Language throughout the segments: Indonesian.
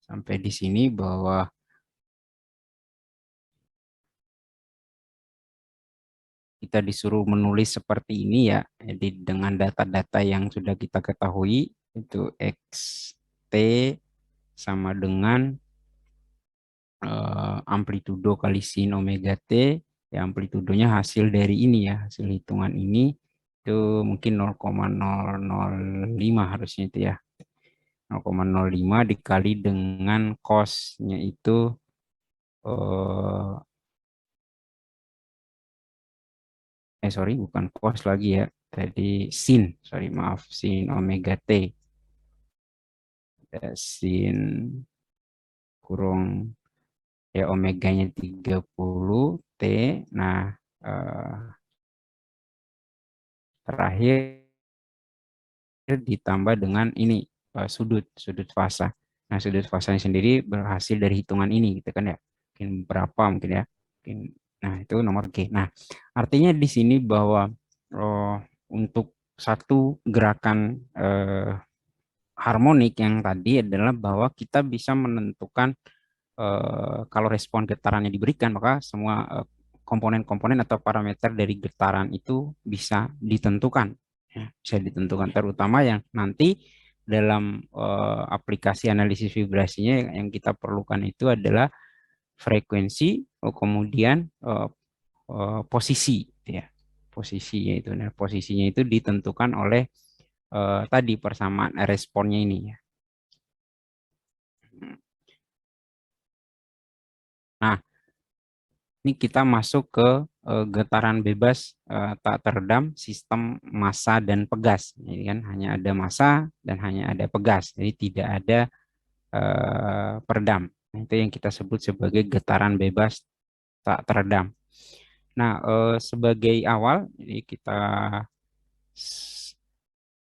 sampai di sini bahwa kita disuruh menulis seperti ini ya. Jadi dengan data-data yang sudah kita ketahui itu XT sama dengan amplitudo kali sin omega T. Ya, amplitudonya hasil dari ini ya, hasil hitungan ini itu mungkin 0,005 harusnya itu ya. 0,05 dikali dengan cos-nya itu eh sorry bukan cos lagi ya. Tadi sin, sorry maaf, sin omega T. Sin kurung ya omeganya 30 T. Nah, eh, terakhir ditambah dengan ini sudut fasa. Nah, sudut fasanya sendiri berhasil dari hitungan ini gitu kan ya. Mungkin berapa mungkin ya. Mungkin, nah, itu nomor G. Nah, artinya di sini bahwa oh, untuk satu gerakan harmonik yang tadi adalah bahwa kita bisa menentukan kalau respon getarannya diberikan, maka semua komponen-komponen atau parameter dari getaran itu bisa ditentukan. Ya, bisa ditentukan, terutama yang nanti dalam aplikasi analisis vibrasinya yang kita perlukan itu adalah frekuensi, kemudian posisi, ya. Posisinya itu, nah, posisinya itu ditentukan oleh tadi persamaan responnya ini ya. Nah, ini kita masuk ke getaran bebas tak teredam sistem massa dan pegas. Jadi kan hanya ada massa dan hanya ada pegas. Jadi tidak ada peredam. Nah, itu yang kita sebut sebagai getaran bebas tak teredam. Nah, sebagai awal, jadi kita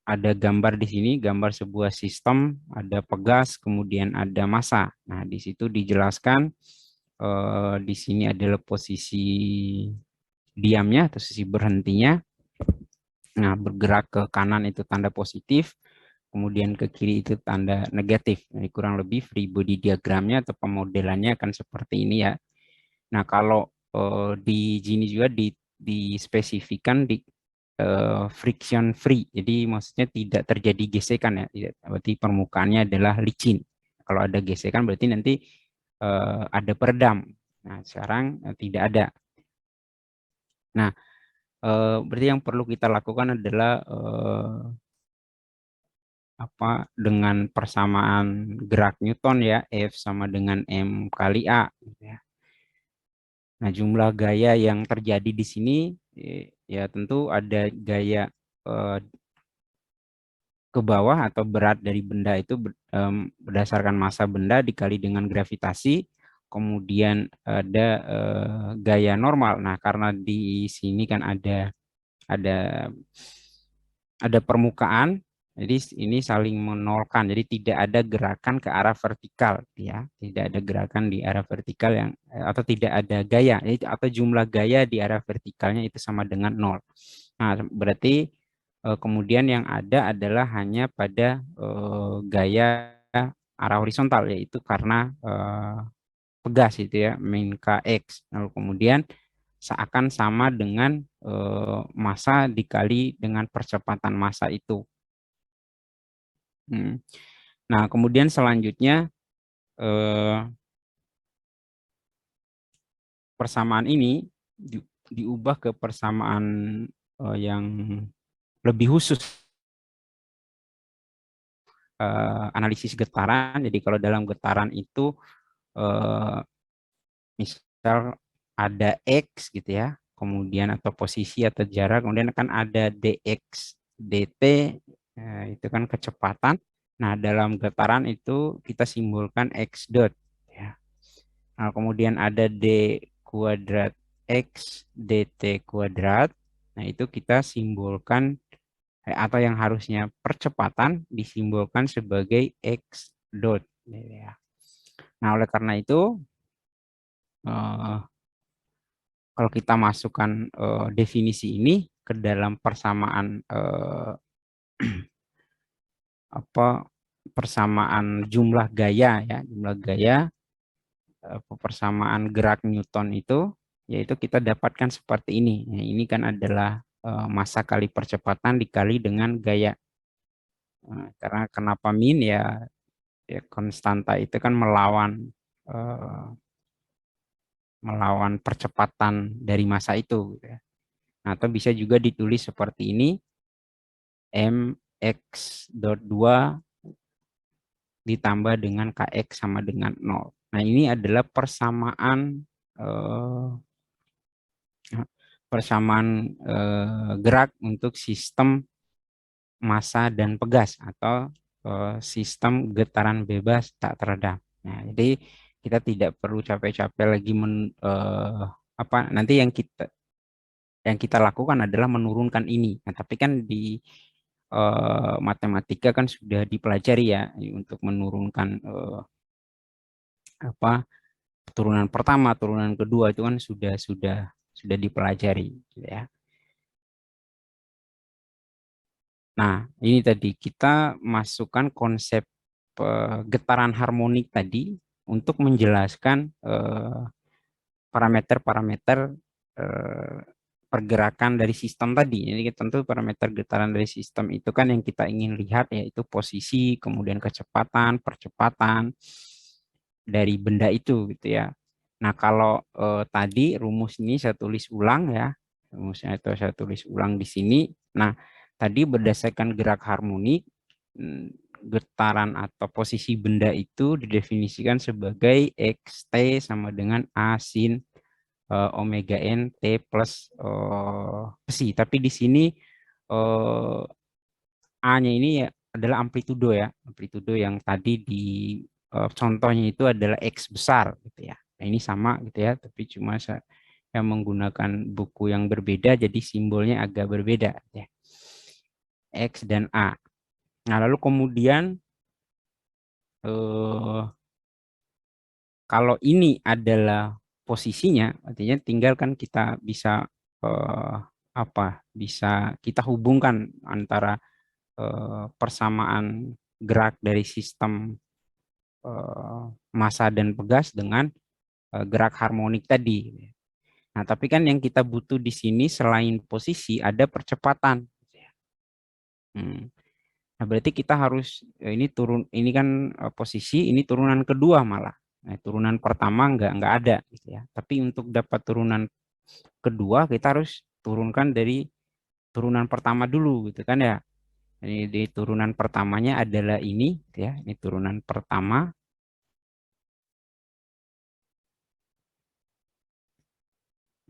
ada gambar di sini, gambar sebuah sistem, ada pegas, kemudian ada massa. Nah, di situ dijelaskan di sini adalah posisi diamnya atau sisi berhentinya. Nah, bergerak ke kanan itu tanda positif, kemudian ke kiri itu tanda negatif. Jadi kurang lebih free body diagramnya atau pemodelannya akan seperti ini ya. Nah, kalau di sini juga dispesifikan di friction free. Jadi maksudnya tidak terjadi gesekan ya. Tidak, berarti permukaannya adalah licin. Kalau ada gesekan berarti nanti ada peredam. Nah, sekarang tidak ada. Nah, berarti yang perlu kita lakukan adalah apa dengan persamaan gerak Newton ya, F sama dengan M kali A gitu ya. Nah, jumlah gaya yang terjadi di sini ya tentu ada gaya eh, ke bawah atau berat dari benda itu berdasarkan massa benda dikali dengan gravitasi, kemudian ada gaya normal. Nah, karena di sini kan ada ada permukaan, jadi ini saling menolkan, jadi tidak ada gerakan ke arah vertikal, ya, tidak ada gerakan di arah vertikal yang atau tidak ada gaya, atau jumlah gaya di arah vertikalnya itu sama dengan nol. Nah, berarti kemudian yang ada adalah hanya pada gaya arah horizontal, yaitu karena pegas itu ya, min kx. Lalu kemudian seakan sama dengan massa dikali dengan percepatan massa itu. Nah, kemudian selanjutnya eh, persamaan ini diubah ke persamaan yang lebih khusus, analisis getaran. Jadi kalau dalam getaran itu eh, misal ada X gitu ya, kemudian atau posisi atau jarak, kemudian akan ada dx dt, itu kan kecepatan. Nah, dalam getaran itu kita simbolkan x dot ya. Nah, kemudian ada d kuadrat x dt kuadrat. Nah, itu kita simbolkan atau yang harusnya percepatan disimbolkan sebagai x dot ya. Nah, oleh karena itu eh, kalau kita masukkan definisi ini ke dalam persamaan apa persamaan jumlah gaya ya, jumlah gaya persamaan gerak Newton itu, yaitu kita dapatkan seperti ini. Nah, ini kan adalah massa kali percepatan dikali dengan gaya. Nah, karena kenapa min ya, ya konstanta itu kan eh, melawan percepatan dari massa itu, gitu ya. Nah, atau bisa juga ditulis seperti ini, mx dot 2 ditambah dengan kx sama dengan 0. Nah, ini adalah eh, gerak untuk sistem massa dan pegas atau sistem getaran bebas tak teredam. Nah, jadi kita tidak perlu capek-capek lagi nanti yang kita lakukan adalah menurunkan ini. Nah, tapi kan di matematika kan sudah dipelajari ya untuk menurunkan turunan pertama, turunan kedua itu kan sudah dipelajari, gitu ya. Nah, ini tadi kita masukkan konsep getaran harmonik tadi untuk menjelaskan parameter-parameter eh, pergerakan dari sistem tadi. Jadi tentu parameter getaran dari sistem itu kan yang kita ingin lihat, yaitu posisi, kemudian kecepatan, percepatan dari benda itu, gitu ya. Nah, kalau tadi rumus ini saya tulis ulang ya, rumusnya itu saya tulis ulang di sini. Nah, tadi berdasarkan gerak harmonik, getaran atau posisi benda itu didefinisikan sebagai xt sama dengan a sin omega n t plus psi. Tapi di sini A-nya ini ya adalah amplitudo ya, amplitudo yang tadi di contohnya itu adalah X besar gitu ya. Nah, ini sama gitu ya, tapi cuma saya menggunakan buku yang berbeda, jadi simbolnya agak berbeda ya. X dan A. Nah, lalu kemudian eh, kalau ini adalah posisinya, artinya tinggal kan kita bisa eh, bisa kita hubungkan antara persamaan gerak dari sistem massa dan pegas dengan gerak harmonik tadi. Nah, tapi kan yang kita butuh di sini selain posisi ada percepatan. Hmm. Nah, berarti kita harus ini ini kan posisi, ini turunan kedua malah. Nah, turunan pertama nggak ada gitu ya. Tapi untuk dapat turunan kedua kita harus turunkan dari turunan pertama dulu gitu kan ya. Ini di turunan pertamanya adalah ini gitu ya. Ini turunan pertama.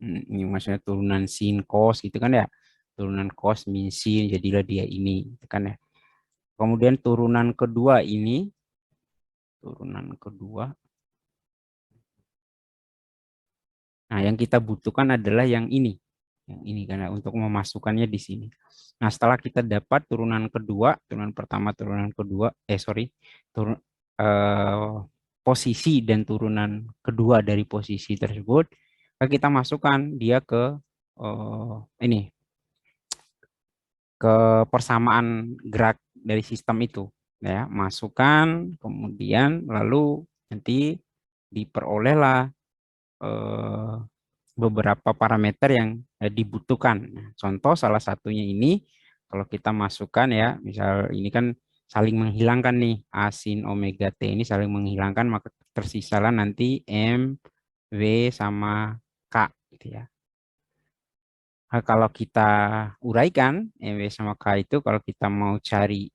Ini maksudnya turunan sin cos gitu kan ya. Turunan cos min sin jadilah dia ini gitu kan ya. Kemudian turunan kedua. Nah, yang kita butuhkan adalah yang ini. Yang ini karena untuk memasukkannya di sini. Nah, setelah kita dapat turunan kedua, turunan pertama, turunan kedua, turun eh, posisi dan turunan kedua dari posisi tersebut, kita masukkan dia ke ini ke persamaan gerak dari sistem itu ya, masukkan kemudian lalu nanti diperolehlah eh, beberapa parameter yang dibutuhkan. Nah, contoh salah satunya ini kalau kita masukkan ya, misal ini kan saling menghilangkan nih, A sin omega T ini saling menghilangkan, maka tersisalah nanti M, W sama K gitu ya. Nah, kalau kita uraikan M, W sama K itu, kalau kita mau cari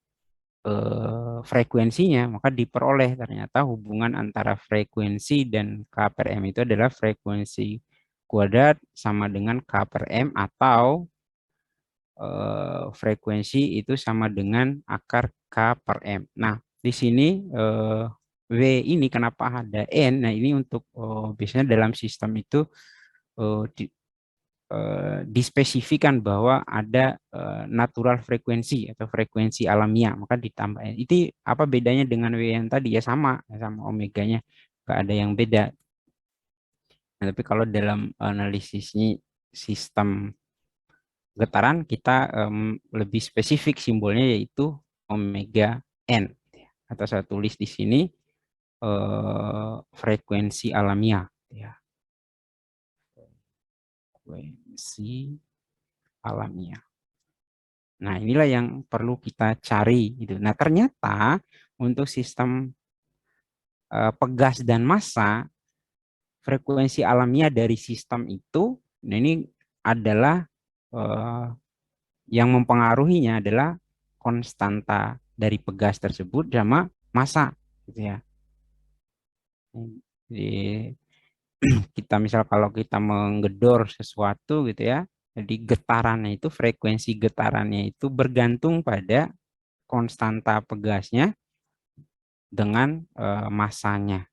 frekuensinya, maka diperoleh ternyata hubungan antara frekuensi dan K per M itu adalah frekuensi kuadrat sama dengan K per M, atau frekuensi itu sama dengan akar K per M. Nah, di sini W ini kenapa ada N? Nah, ini untuk biasanya dalam sistem itu eh, dispesifikan bahwa ada natural frekuensi atau frekuensi alamiah, maka ditambah. Itu apa bedanya dengan W yang tadi? Ya sama, sama omeganya, nggak ada yang beda. Nah, tapi kalau dalam analisisnya sistem getaran kita lebih spesifik simbolnya yaitu omega n. atau saya tulis di sini frekuensi alamiah, ya. Frekuensi alamiah. Nah, inilah yang perlu kita cari gitu. Nah, ternyata untuk sistem pegas dan massa, frekuensi alamiah dari sistem itu, nah ini adalah eh, yang mempengaruhinya adalah konstanta dari pegas tersebut sama massa, gitu ya. Jadi kita misal kalau kita menggedor sesuatu gitu ya, jadi getarannya itu frekuensi getarannya itu bergantung pada konstanta pegasnya dengan massanya.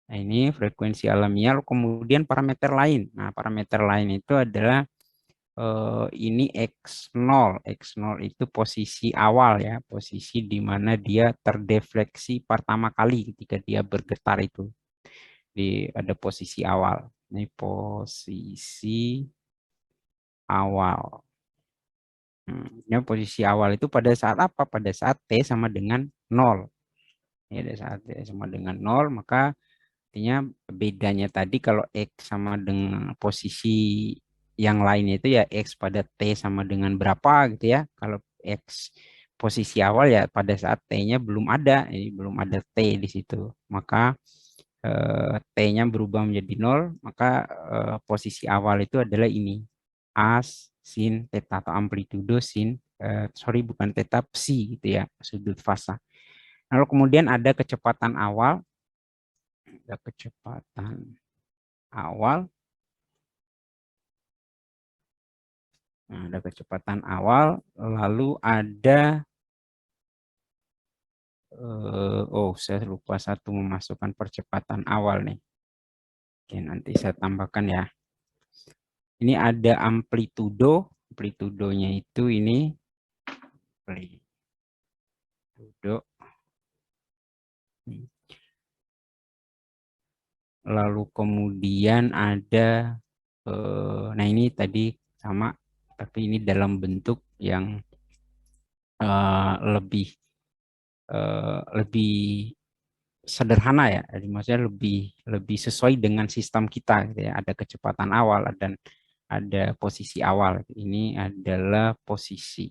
Nah, ini frekuensi alamiah, kemudian parameter lain. Nah, parameter lain itu adalah ini X0. X0 itu posisi awal ya, posisi di mana dia terdefleksi pertama kali ketika dia bergetar itu. Ada posisi awal. Ini posisi awal. Ya, posisi awal itu pada saat apa? Pada saat T sama dengan 0. Ya, pada saat T sama dengan 0, maka artinya bedanya tadi kalau X sama dengan posisi yang lainnya itu ya X pada T sama dengan berapa gitu ya. Kalau X posisi awal ya pada saat T-nya belum ada, ini belum ada T di situ. Maka T-nya berubah menjadi 0, maka posisi awal itu adalah ini. A sin theta atau amplitudo sin, sorry bukan theta, psi gitu ya, sudut fasa. Lalu kemudian ada kecepatan awal, ada kecepatan awal. Nah, ada kecepatan awal, lalu ada oh saya lupa satu memasukkan percepatan awal nih. Oke, nanti saya tambahkan ya. Ini ada amplitudo, amplitudonya itu ini amplitudo. Lalu kemudian ada nah ini tadi sama, tapi ini dalam bentuk yang lebih lebih sederhana ya. Jadi maksudnya lebih lebih sesuai dengan sistem kita gitu ya. Ada kecepatan awal dan ada posisi awal. Ini adalah posisi.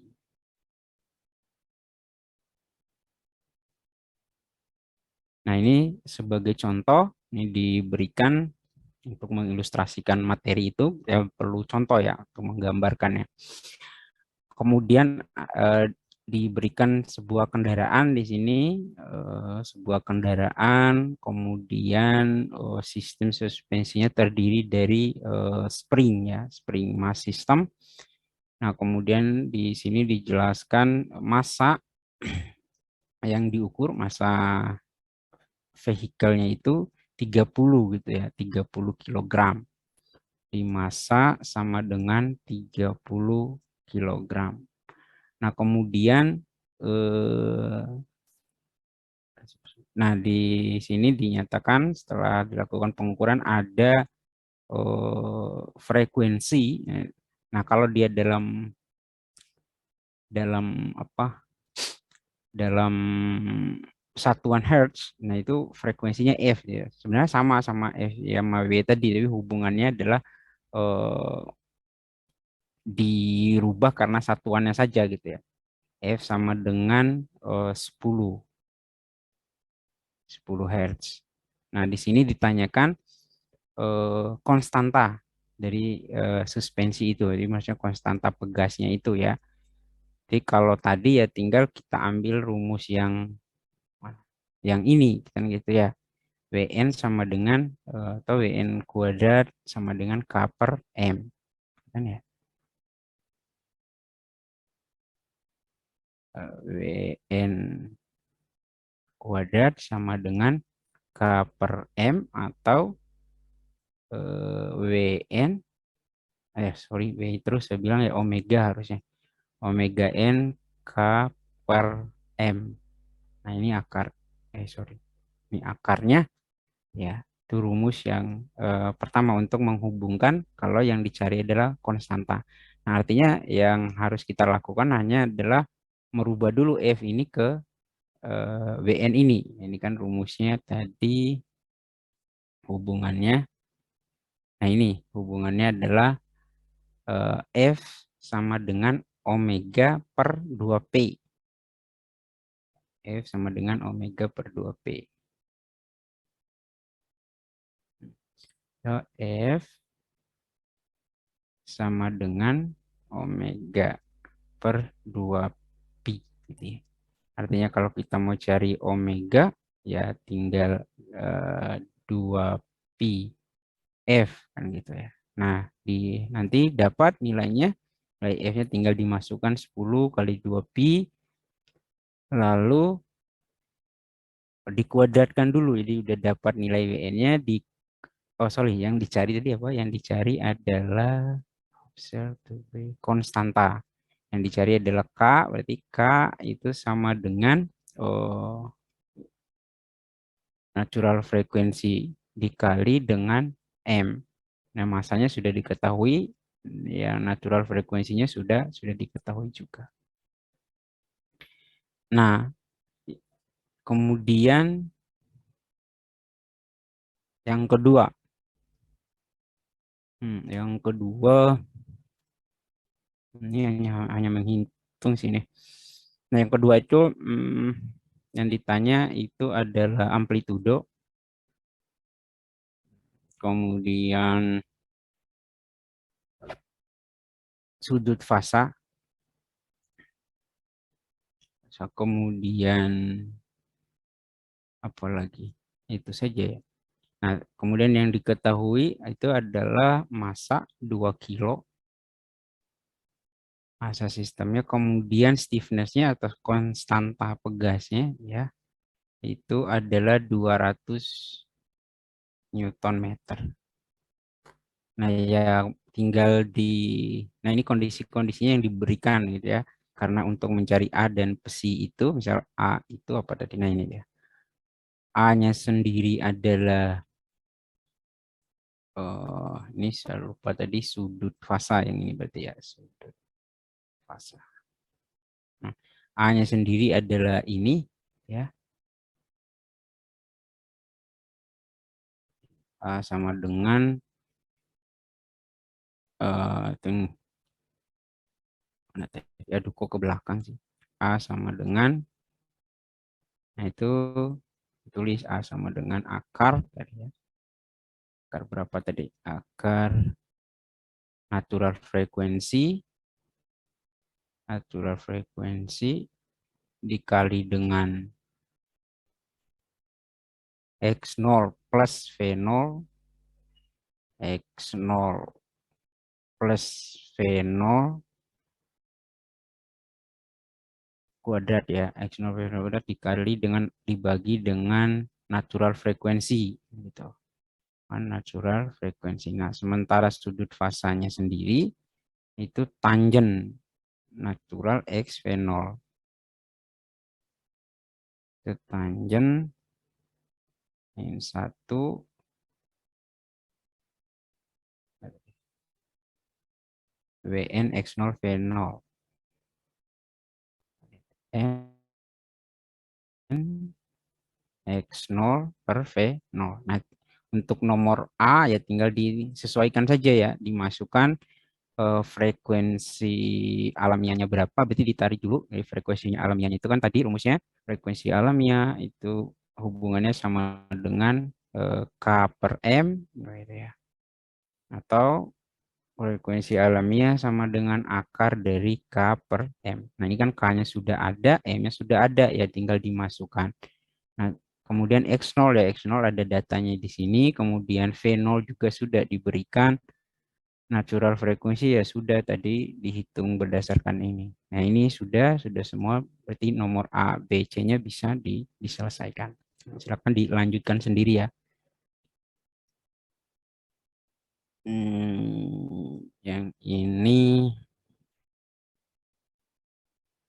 Nah, ini sebagai contoh ini diberikan untuk mengilustrasikan materi itu ya, perlu contoh ya untuk menggambarkannya. Kemudian diberikan sebuah kendaraan di sini, sebuah kendaraan, kemudian sistem suspensinya terdiri dari spring ya, spring mass system. Nah, kemudian di sini dijelaskan massa yang diukur, massa vehikelnya itu 30 gitu ya, 30 kilogram. Di massa sama dengan 30 kilogram. Nah, kemudian eh, nah di sini dinyatakan setelah dilakukan pengukuran ada frekuensi. Nah, kalau dia dalam dalam apa? Dalam satuan hertz, nah itu frekuensinya F ya. Sebenarnya sama sama F ya sama W tadi, tapi hubungannya adalah eh, dirubah karena satuannya saja gitu ya. F sama dengan 10 Hz. Nah, di sini ditanyakan konstanta dari suspensi itu. Jadi maksudnya konstanta pegasnya itu ya. Jadi kalau tadi ya tinggal kita ambil rumus yang ini kan gitu ya. Wn sama dengan atau Wn kuadrat sama dengan K per M kan ya. Wn kuadrat sama dengan K per M atau Wn sorry W terus saya bilang ya omega harusnya omega N K per M. Nah ini akar sorry ini akarnya ya, itu rumus yang pertama untuk menghubungkan kalau yang dicari adalah konstanta. Nah artinya yang harus kita lakukan hanya adalah merubah dulu F ini ke WN ini. Ini kan rumusnya tadi hubungannya. Nah ini hubungannya adalah F sama dengan omega per 2P. F sama dengan omega per 2P. So, F sama dengan omega per 2Pi. Gitu ya. Artinya kalau kita mau cari omega, ya tinggal 2Pi F kan gitu ya. Nah, nanti dapat nilainya, nilai F-nya tinggal dimasukkan 10 kali 2Pi, lalu dikuadratkan dulu. Jadi udah dapat nilai WN-nya oh sorry, yang dicari tadi apa? Yang dicari adalah konstanta. Yang dicari adalah K, berarti K itu sama dengan oh, natural frekuensi dikali dengan M. Nah, masanya sudah diketahui, ya natural frekuensinya sudah diketahui juga. Nah, kemudian yang kedua, yang kedua ini hanya menghitung sini. Nah, yang kedua itu yang ditanya itu adalah amplitudo, kemudian sudut fasa, kemudian apa lagi? Itu saja ya. Nah, kemudian yang diketahui itu adalah massa 2 kilo, massa sistemnya, kemudian stiffness-nya atau konstanta pegasnya ya, itu adalah 200 Newton meter. Nah, ya tinggal nah ini kondisi-kondisinya yang diberikan gitu ya. Karena untuk mencari A dan psi itu, misal A itu apa tadi? Nah ini ya. A-nya sendiri adalah ini saya lupa tadi sudut fasa yang ini berarti ya sudut fasa. Nah, A-nya sendiri adalah ini ya. A sama dengan mana tadi? Aduh kok ke belakang sih. A sama dengan, nah itu tulis A sama dengan akar tadi ya. Akar berapa tadi? Akar natural frekuensi dikali dengan X0 plus V0, X0 plus V0 kuadrat ya, X0 V0 kuadrat dikali dengan dibagi dengan natural frekuensi gitu. Natural frekuensi. Nah, sementara sudut fasanya sendiri itu tangen natural X V0. Itu tangen min 1 WN X0 V0. N X0 per V0. Nah, untuk nomor A ya tinggal disesuaikan saja ya, dimasukkan frekuensi alamiahnya berapa, berarti ditarik dulu dari frekuensinya alamiahnya itu kan tadi rumusnya frekuensi alamiah itu hubungannya sama dengan K per M gitu ya. Atau frekuensi alamiah sama dengan akar dari K per M. Nah, ini kan K-nya sudah ada, M-nya sudah ada, ya tinggal dimasukkan. Nah, kemudian X0 ya, X0 ada datanya di sini, kemudian V0 juga sudah diberikan, natural frekuensi ya sudah tadi dihitung berdasarkan ini. Nah, ini sudah semua, berarti nomor A, B, C-nya bisa diselesaikan. Silakan dilanjutkan sendiri ya. Yang ini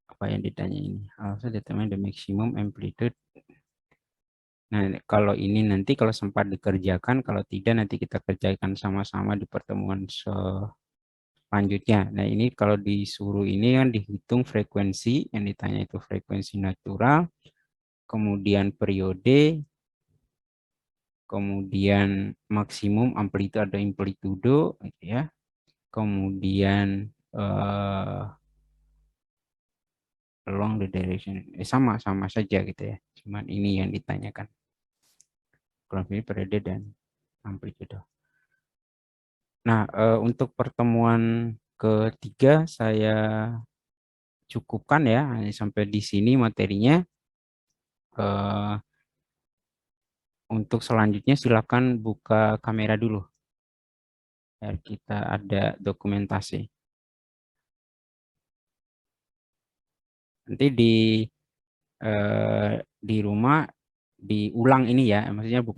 apa yang ditanya ini? Also determine the maximum amplitude. Nah, kalau ini nanti kalau sempat dikerjakan, kalau tidak nanti kita kerjakan sama-sama di pertemuan lanjutnya. Nah, ini kalau disuruh ini kan dihitung frekuensi, yang ditanya itu frekuensi natural, kemudian periode, kemudian maksimum amplitude atau amplitudo, gitu ya. Kemudian along the direction, sama saja gitu ya. Cuman ini yang ditanyakan. Konflik periode dan amplitudo. Nah, untuk pertemuan ketiga saya cukupkan ya, hanya sampai di sini materinya. Eh, untuk selanjutnya silakan buka kamera dulu, biar kita ada dokumentasi. Nanti di rumah diulang ini ya, maksudnya buku